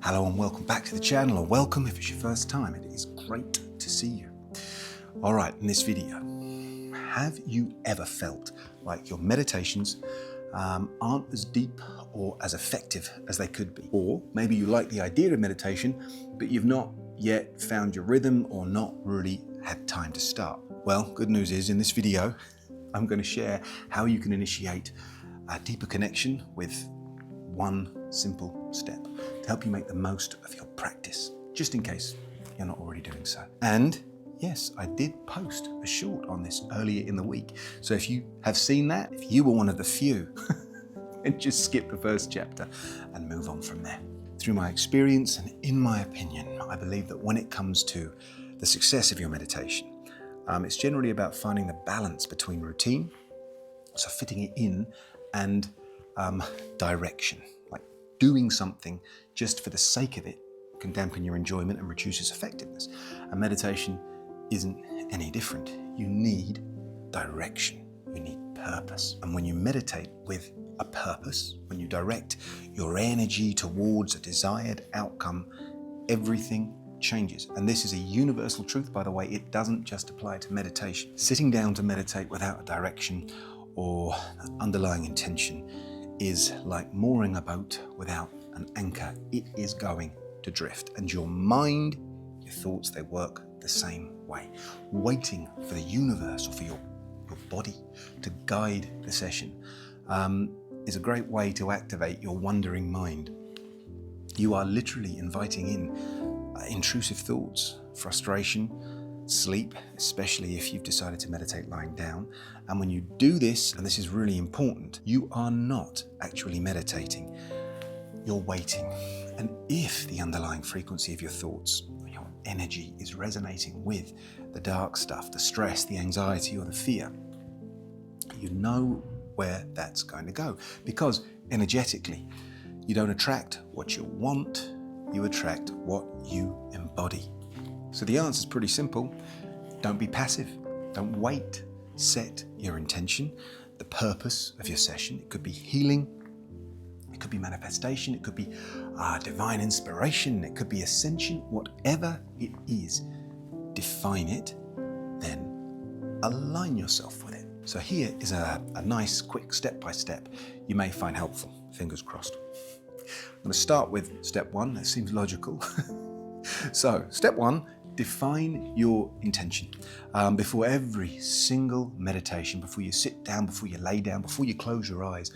Hello and welcome back to the channel, or welcome if it's your first time. It is great to see you. All right, in this video, have you ever felt like your meditations aren't as deep or as effective as they could be? Or maybe you like the idea of meditation, but you've not yet found your rhythm or not really had time to start. Well, good news is in this video, I'm going to share how you can initiate a deeper connection with one simple step to help you make the most of your practice, just in case you're not already doing so. And yes, I did post a short on this earlier in the week. So if you have seen that, if you were one of the few, then just skip the first chapter and move on from there. Through my experience and in my opinion, I believe that when it comes to the success of your meditation, it's generally about finding the balance between routine, so fitting it in, and direction. Like doing something just for the sake of it can dampen your enjoyment and reduce its effectiveness. And meditation isn't any different. You need direction. You need purpose. And when you meditate with a purpose, when you direct your energy towards a desired outcome, everything changes. And this is a universal truth, by the way. It doesn't just apply to meditation. Sitting down to meditate without a direction or underlying intention is like mooring a boat without an anchor. It is going to drift. And your mind, your thoughts, they work the same way. Waiting for the universe or for your body to guide the session is a great way to activate your wandering mind. You are literally inviting in intrusive thoughts, frustration, sleep, especially if you've decided to meditate lying down. And when you do this, and this is really important, you are not actually meditating, you're waiting. And if the underlying frequency of your thoughts, your energy is resonating with the dark stuff, the stress, the anxiety, or the fear, you know where that's going to go. Because energetically, you don't attract what you want, you attract what you embody. So the answer is pretty simple. Don't be passive. Don't wait. Set your intention, the purpose of your session. It could be healing. It could be manifestation. It could be divine inspiration. It could be ascension. Whatever it is, define it, then align yourself with it. So here is a nice, quick step-by-step you may find helpful. Fingers crossed. I'm going to start with step one. That seems logical. So, step one, define your intention. Before every single meditation, before you sit down, before you lay down, before you close your eyes,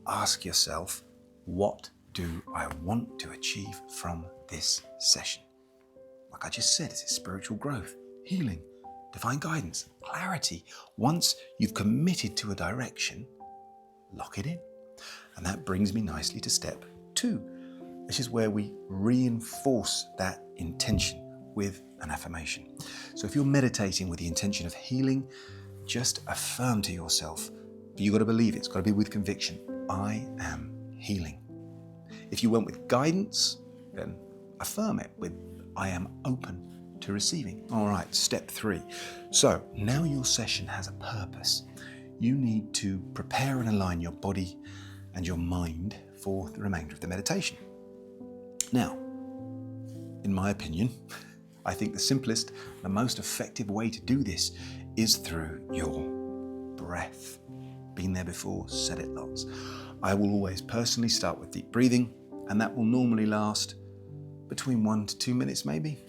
ask yourself, what do I want to achieve from this session? Like I just said, is it spiritual growth, healing, divine guidance, clarity? Once you've committed to a direction, lock it in. And that brings me nicely to step two. This is where we reinforce that intention with an affirmation. So if you're meditating with the intention of healing, just affirm to yourself, but you've got to believe it. It's got to be with conviction. I am healing. If you went with guidance, then affirm it with I am open to receiving. All right, step three. So now your session has a purpose. You need to prepare and align your body and your mind for the remainder of the meditation. Now, in my opinion, I think the simplest, the most effective way to do this is through your breath. Been there before, said it lots. I will always personally start with deep breathing, and that will normally last between 1 to 2 minutes maybe.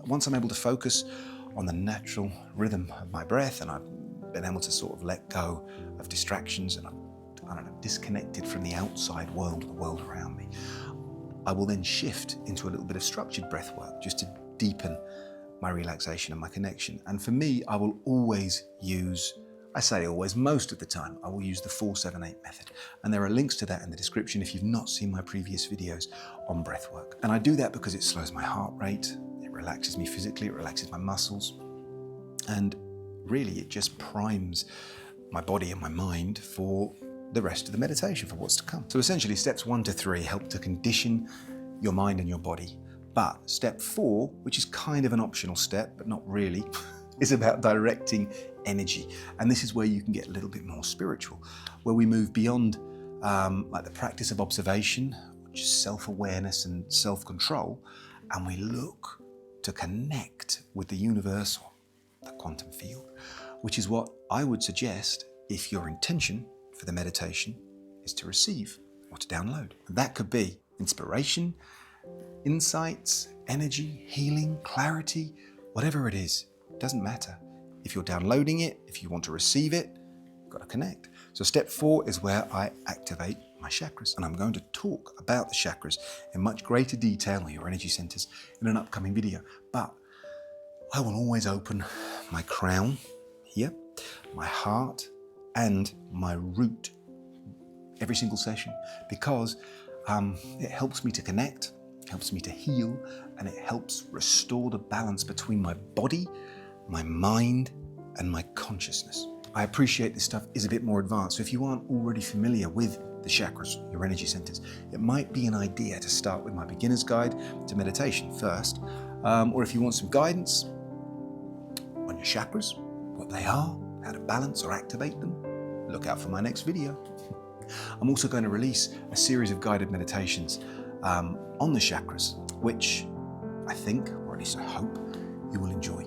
Once I'm able to focus on the natural rhythm of my breath and I've been able to sort of let go of distractions and I'm disconnected from the outside world, the world around me, I will then shift into a little bit of structured breath work just to deepen my relaxation and my connection. And for me, I will always use, I say always, most of the time, I will use the 4-7-8 method. And there are links to that in the description if you've not seen my previous videos on breath work. And I do that because it slows my heart rate, it relaxes me physically, it relaxes my muscles, and really it just primes my body and my mind for the rest of the meditation, for what's to come. So essentially steps 1 to 3 help to condition your mind and your body. But step 4, which is kind of an optional step, but not really, is about directing energy. And this is where you can get a little bit more spiritual, where we move beyond like the practice of observation which is self-awareness and self-control, and we look to connect with the universal, the quantum field, which is what I would suggest if your intention for the meditation is to receive or to download. And that could be inspiration, insights, energy, healing, clarity, whatever it is. It doesn't matter. If you're downloading it, if you want to receive it, you've got to connect. So step 4 is where I activate my chakras. And I'm going to talk about the chakras in much greater detail, or your energy centers, in an upcoming video. But I will always open my crown here, my heart, and my root every single session, because it helps me to connect, helps me to heal, and it helps restore the balance between my body, my mind, and my consciousness. I appreciate this stuff is a bit more advanced, so if you aren't already familiar with the chakras, your energy centers, it might be an idea to start with my beginner's guide to meditation first, or if you want some guidance on your chakras, what they are, how to balance or activate them, look out for my next video. I'm also going to release a series of guided meditations on the chakras, which I think, or at least I hope, you will enjoy.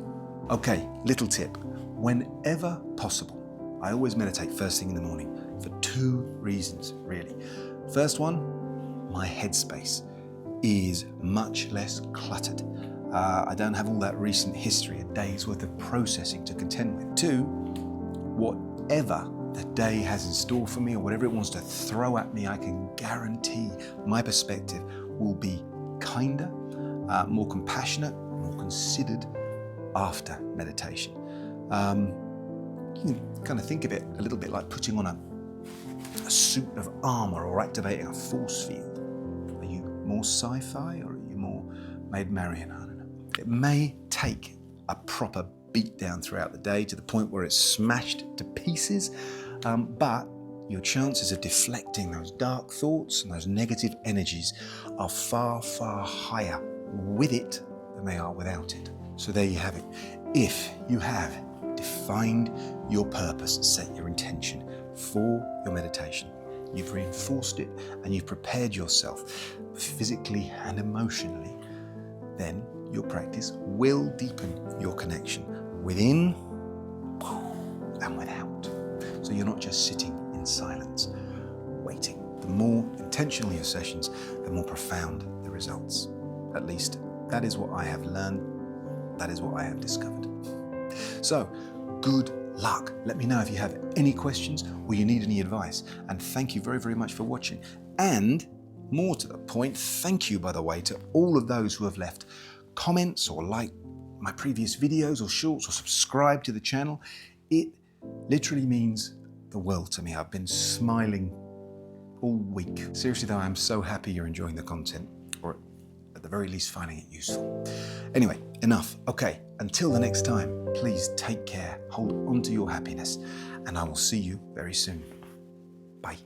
Okay, little tip. Whenever possible, I always meditate first thing in the morning for 2 reasons, really. First one, my headspace is much less cluttered. I don't have all that recent history, a day's worth of processing to contend with. 2, whatever the day has in store for me, or whatever it wants to throw at me, I can guarantee my perspective will be kinder, more compassionate, more considered after meditation. You can kind of think of it a little bit like putting on a suit of armor or activating a force field. Are you more sci-fi, or are you more Maid Marian? I don't know. It may take a proper beat down throughout the day to the point where it's smashed to pieces, but your chances of deflecting those dark thoughts and those negative energies are far, far higher with it than they are without it. So there you have it. If you have defined your purpose, set your intention for your meditation, you've reinforced it, and you've prepared yourself physically and emotionally, then your practice will deepen your connection within and without. So you're not just sitting in silence, waiting. The more intentional your sessions, the more profound the results. At least that is what I have learned. That is what I have discovered. So, good luck. Let me know if you have any questions or you need any advice. And thank you very, very much for watching. And more to the point, thank you, by the way, to all of those who have left comments or liked my previous videos or shorts or subscribed to the channel. It literally means the world to me. I've been smiling all week. Seriously though, I'm so happy you're enjoying the content, or at the very least finding it useful. Anyway, enough. Okay, until the next time, please take care, hold on to your happiness, and I will see you very soon. Bye.